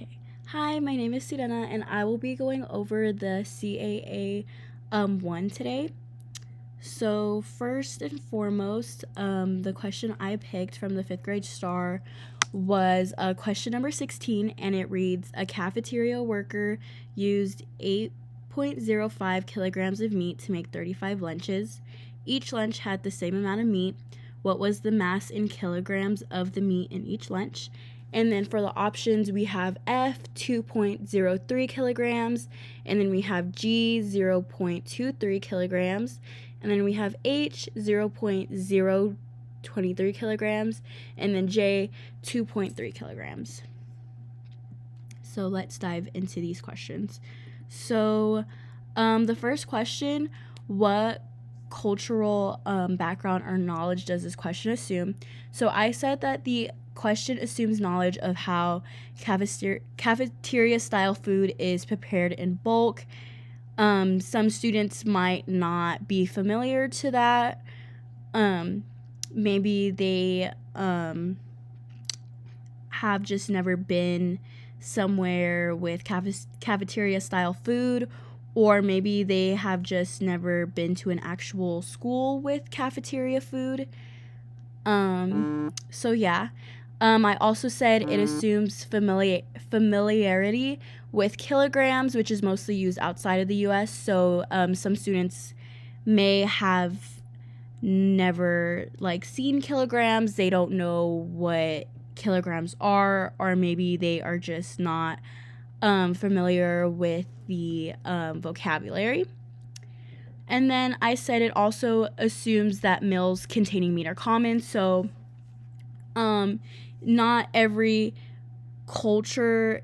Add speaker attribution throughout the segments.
Speaker 1: Okay. Hi, my name is Sirena, and I will be going over the CAA 1 today. So first and foremost, the question I picked from the 5th grade star was question number 16, and it reads, a cafeteria worker used 8.05 kilograms of meat to make 35 lunches. Each lunch had the same amount of meat. What was the mass in kilograms of the meat in each lunch? And then for the options, we have F, 2.03 kilograms, and then we have G, 0.23 kilograms, and then we have H, 0.023 kilograms, and then J, 2.3 kilograms. So let's dive into these questions. So the first question, what cultural background or knowledge does this question assume? So I said that the question assumes knowledge of how cafeteria style food is prepared in bulk. Some students might not be familiar to that. Maybe they have just never been somewhere with cafeteria style food, or maybe they have just never been to an actual school with cafeteria food. So yeah. I also said it assumes familiarity with kilograms, which is mostly used outside of the US. So some students may have never seen kilograms. They don't know what kilograms are, or maybe they are just not familiar with the vocabulary. And then I said it also assumes that meals containing meat are common. So not every culture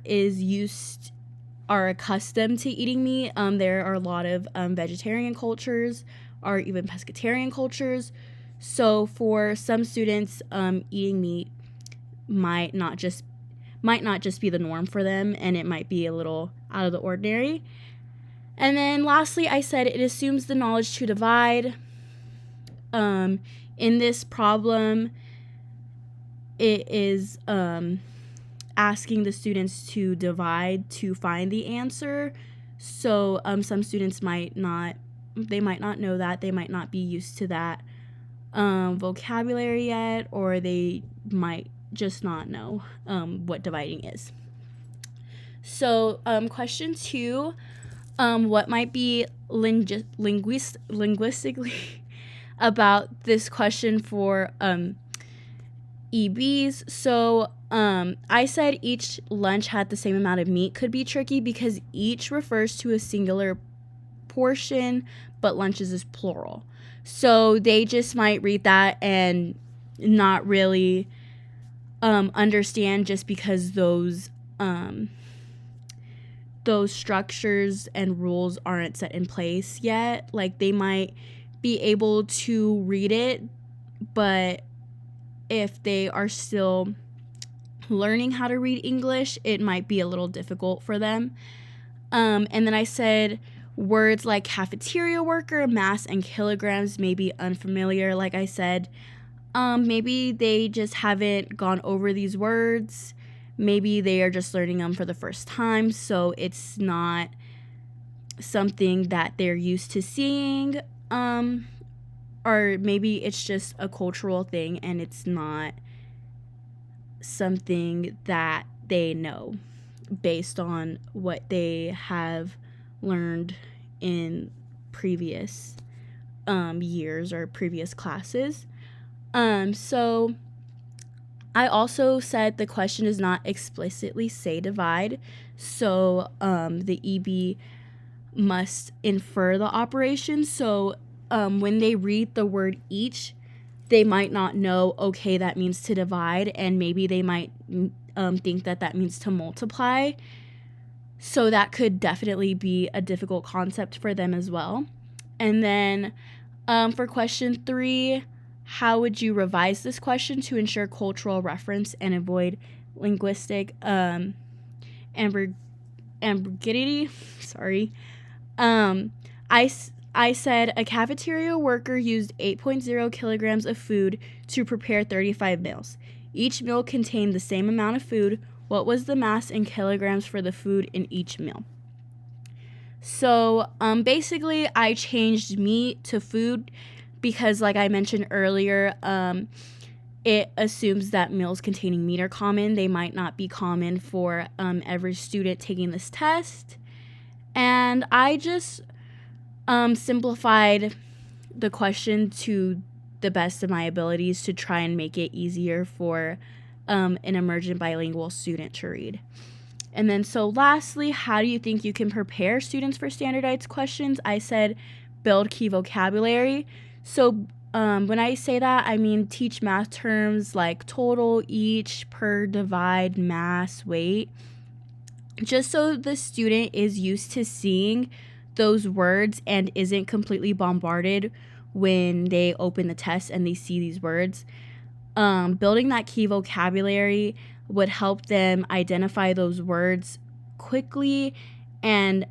Speaker 1: are accustomed to eating meat. There are a lot of vegetarian cultures or even pescatarian cultures. So for some students, eating meat might not just be the norm for them, and it might be a little out of the ordinary. And then lastly, I said it assumes the knowledge to divide. In this problem, it is asking the students to divide to find the answer. So some students might not know that. They might not be used to that vocabulary yet, or they might just not know what dividing is. So question 2, what might be linguistically about this question for EBs? So I said each lunch had the same amount of meat could be tricky because each refers to a singular portion, but lunches is plural. So they just might read that and not really understand, just because those structures and rules aren't set in place yet. They might be able to read it, but if they are still learning how to read English, it might be a little difficult for them. And then I said words like cafeteria worker, mass, and kilograms may be unfamiliar. Like I said, maybe they just haven't gone over these words. Maybe they are just learning them for the first time, so it's not something that they're used to seeing. Or maybe it's just a cultural thing and it's not something that they know based on what they have learned in previous years or previous classes. So I also said the question does not explicitly say divide, so the EB must infer the operation. So when they read the word each, they might not know, okay, that means to divide, and maybe they might think that means to multiply. So that could definitely be a difficult concept for them as well. And then for question 3, how would you revise this question to ensure cultural reference and avoid linguistic ambiguity? Sorry. I said a cafeteria worker used 8.0 kilograms of food to prepare 35 meals. Each meal contained the same amount of food. What was the mass in kilograms for the food in each meal? So basically, I changed meat to food because, like I mentioned earlier, it assumes that meals containing meat are common. They might not be common for every student taking this test. And I just simplified the question to the best of my abilities to try and make it easier for an emergent bilingual student to read. And then, so lastly, how do you think you can prepare students for standardized questions? I said build key vocabulary. So when I say that, I mean teach math terms like total, each, per, divide, mass, weight, just so the student is used to seeing those words and isn't completely bombarded when they open the test and they see these words. Building that key vocabulary would help them identify those words quickly and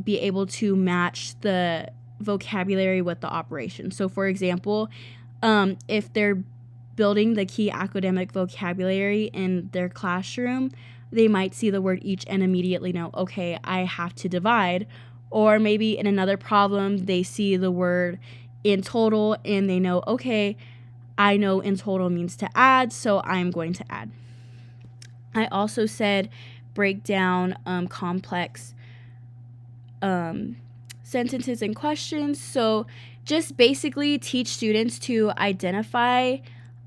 Speaker 1: be able to match the vocabulary with the operation. So, for example, if they're building the key academic vocabulary in their classroom, they might see the word each and immediately know, okay, I have to divide. Or maybe in another problem, they see the word in total and they know, okay, I know in total means to add, so I'm going to add. I also said break down complex sentences and questions. So just basically teach students to identify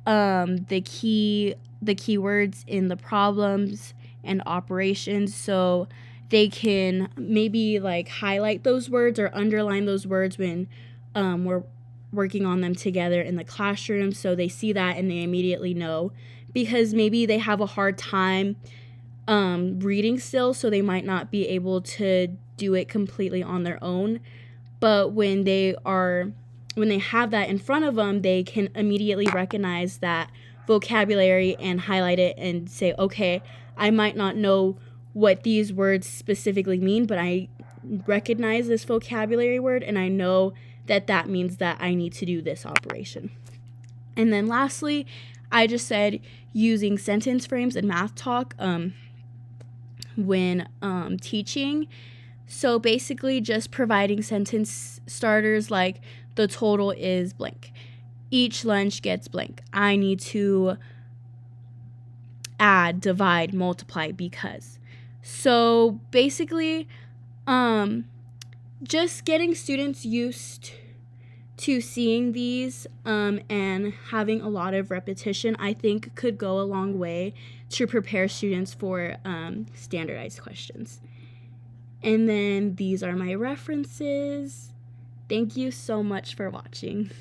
Speaker 1: the keywords in the problems and operations, so they can maybe like highlight those words or underline those words when we're working on them together in the classroom, so they see that and they immediately know, because maybe they have a hard time reading still, so they might not be able to do it completely on their own. But when they have that in front of them, they can immediately recognize that vocabulary and highlight it and say, okay, I might not know what these words specifically mean, but I recognize this vocabulary word and I know that means that I need to do this operation. And then lastly, I just said using sentence frames and math talk when teaching. So basically just providing sentence starters like the total is blank. Each lunch gets blank. I need to add, divide, multiply because. So basically just getting students used to seeing these and having a lot of repetition, I think could go a long way to prepare students for standardized questions. And then these are my references. Thank you so much for watching.